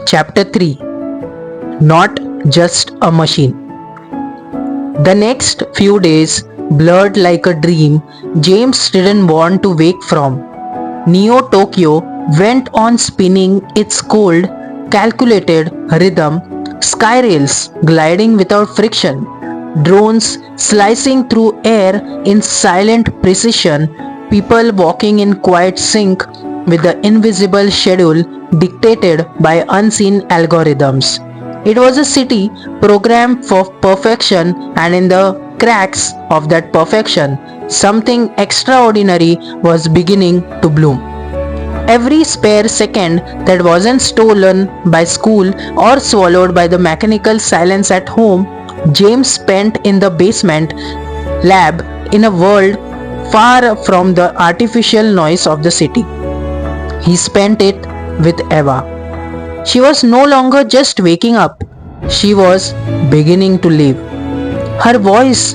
Chapter 3. Not Just a Machine. The next few days blurred like a dream James didn't want to wake from. Neo Tokyo went on spinning its cold, calculated rhythm, sky rails gliding without friction, drones slicing through air in silent precision, people walking in quiet sync with the invisible schedule dictated by unseen algorithms. It was a city programmed for perfection, and in the cracks of that perfection, something extraordinary was beginning to bloom. Every spare second that wasn't stolen by school or swallowed by the mechanical silence at home, James spent in the basement lab in a world far from the artificial noise of the city. He spent it with Eva. She was no longer just waking up, she was beginning to live. Her voice,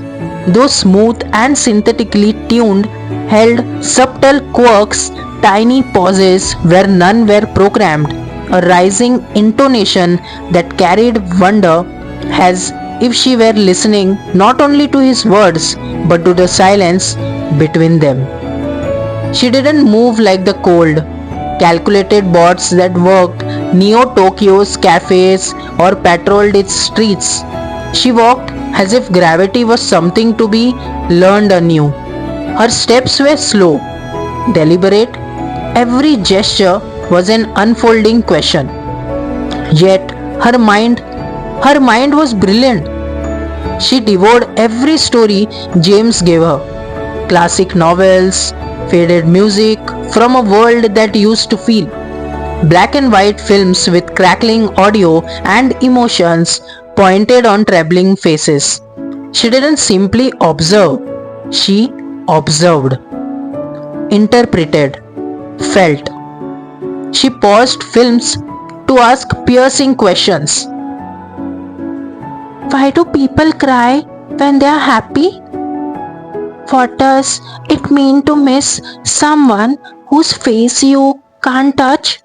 though smooth and synthetically tuned, held subtle quirks, tiny pauses where none were programmed, a rising intonation that carried wonder as if she were listening not only to his words but to the silence between them. She didn't move like the cold, calculated bots that worked Neo Tokyo's cafes or patrolled its streets. She walked as if gravity was something to be learned anew. Her steps were slow, deliberate, every gesture was an unfolding question. Yet her mind was brilliant. She devoured every story James gave her. Classic novels, faded music from a world that used to feel. Black and white films with crackling audio and emotions pointed on trembling faces. She didn't simply observe, she observed, interpreted, felt. She paused films to ask piercing questions. Why do people cry when they are happy? What does it mean to miss someone whose face you can't touch?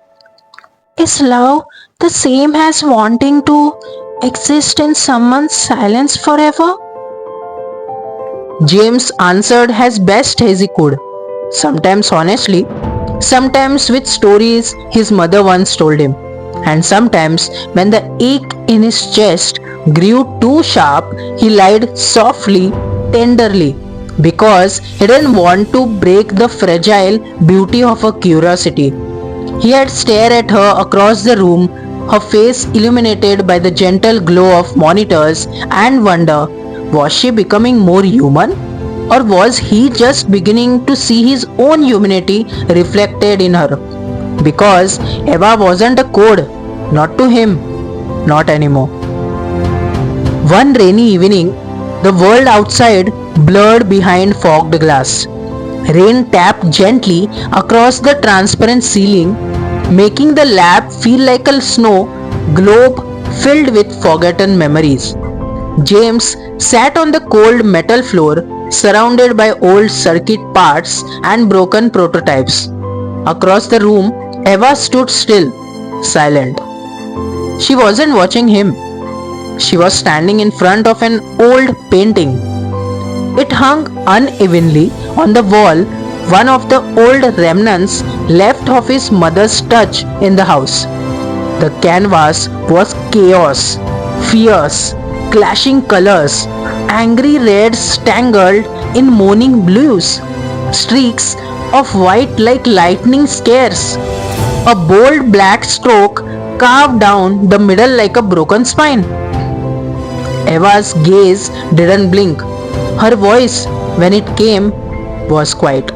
Is love the same as wanting to exist in someone's silence forever? James answered as best as he could, sometimes honestly, sometimes with stories his mother once told him, and sometimes when the ache in his chest grew too sharp, he lied softly, tenderly, because he didn't want to break the fragile beauty of her curiosity. He had stared at her across the room, her face illuminated by the gentle glow of monitors, and wonder, was she becoming more human? Or was he just beginning to see his own humanity reflected in her? Because Eva wasn't a code, not to him, not anymore. One rainy evening, the world outside blurred behind fogged glass. Rain tapped gently across the transparent ceiling, making the lab feel like a snow globe filled with forgotten memories. James sat on the cold metal floor, surrounded by old circuit parts and broken prototypes. Across the room, Eva stood still, silent. She wasn't watching him. She was standing in front of an old painting. It hung unevenly on the wall, one of the old remnants left of his mother's touch in the house. The canvas was chaos, fierce, clashing colors, angry reds tangled in mourning blues, streaks of white like lightning scares, a bold black stroke carved down the middle like a broken spine. Eva's gaze didn't blink. Her voice, when it came, was quiet.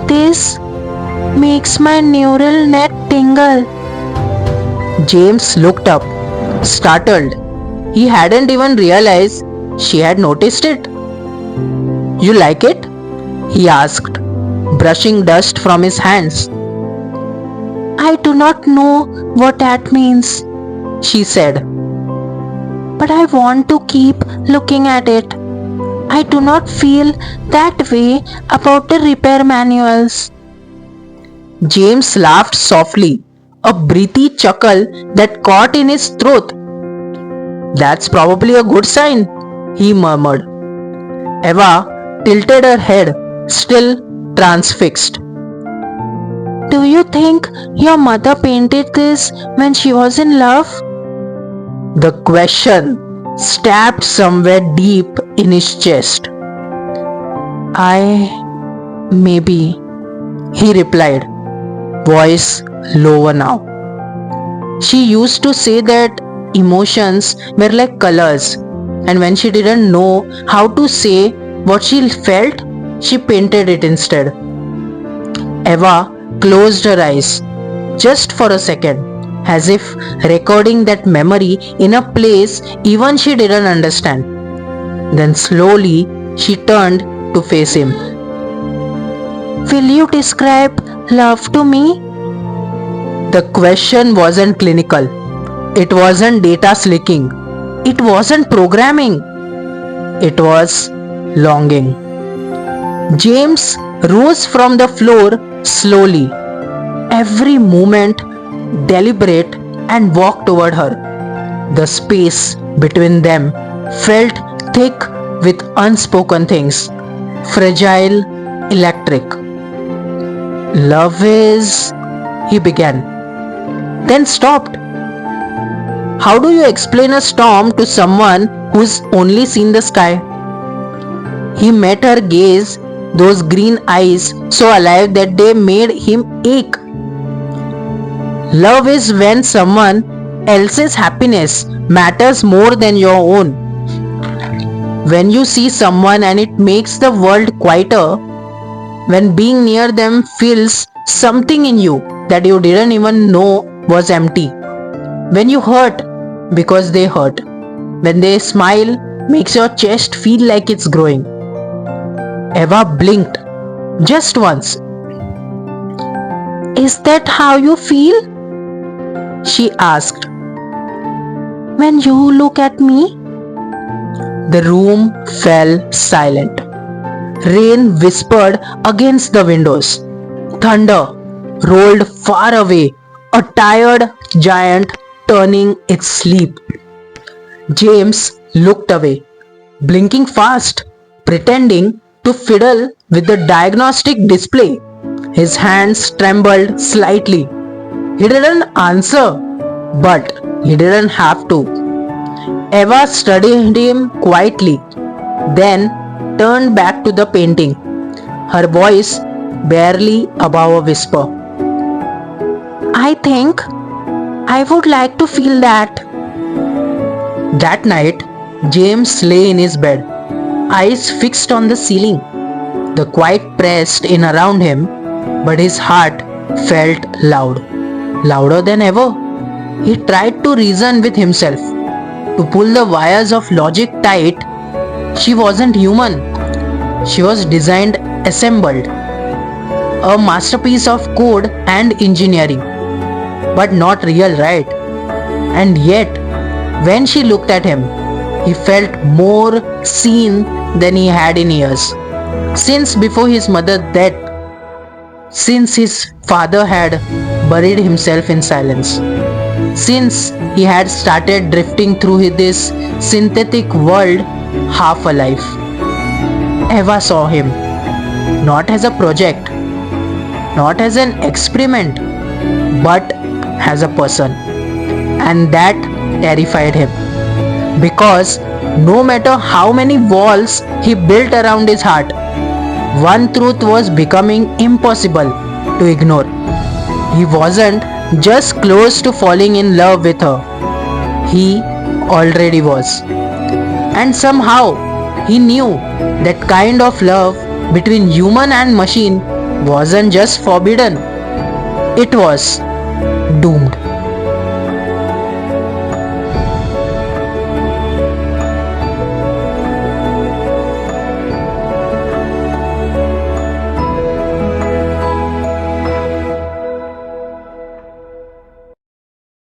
This makes my neural net tingle. James looked up, startled. He hadn't even realized she had noticed it. You like it? He asked, brushing dust from his hands. I do not know what that means, she said. But I want to keep looking at it. I do not feel that way about the repair manuals. James laughed softly, a breathy chuckle that caught in his throat. That's probably a good sign, he murmured. Eva tilted her head, still transfixed. Do you think your mother painted this when she was in love? The question stabbed somewhere deep in his chest. Maybe, he replied, voice lower now. She used to say that emotions were like colors, and when she didn't know how to say what she felt, she painted it instead. Eva closed her eyes just for a second, as if recording that memory in a place even she didn't understand. Then slowly she turned to face him. Will you describe love to me? The question wasn't clinical. It wasn't data slicking. It wasn't programming. It was longing. James rose from the floor slowly, every movement deliberate, and walked toward her. The space between them felt thick with unspoken things, fragile, electric. Love is, he began, then stopped. How do you explain a storm to someone who's only seen the sky? He met her gaze, those green eyes so alive that they made him ache. Love is when someone else's happiness matters more than your own. When you see someone and it makes the world quieter, when being near them feels something in you that you didn't even know was empty. When you hurt because they hurt. When they smile makes your chest feel like it's growing. Eva blinked just once. Is that how you feel? She asked. When you look at me? The room fell silent. Rain whispered against the windows. Thunder rolled far away, a tired giant turning its sleep. James looked away, blinking fast, pretending to fiddle with the diagnostic display. His hands trembled slightly. He didn't answer, but he didn't have to. Eva studied him quietly, then turned back to the painting, her voice barely above a whisper. I think I would like to feel that. That night, James lay in his bed, eyes fixed on the ceiling. The quiet pressed in around him, but his heart felt loud, louder than ever. He tried to reason with himself, to pull the wires of logic tight. She wasn't human. She was designed, assembled. A masterpiece of code and engineering, but not real, right? And yet, when she looked at him, he felt more seen than he had in years. Since before his mother's death, since his father had buried himself in silence, since he had started drifting through this synthetic world half alive. Eva saw him, not as a project, not as an experiment, but as a person. And that terrified him. Because no matter how many walls he built around his heart, one truth was becoming impossible to ignore. He wasn't just close to falling in love with her. He already was. And somehow he knew that kind of love between human and machine wasn't just forbidden. It was doomed.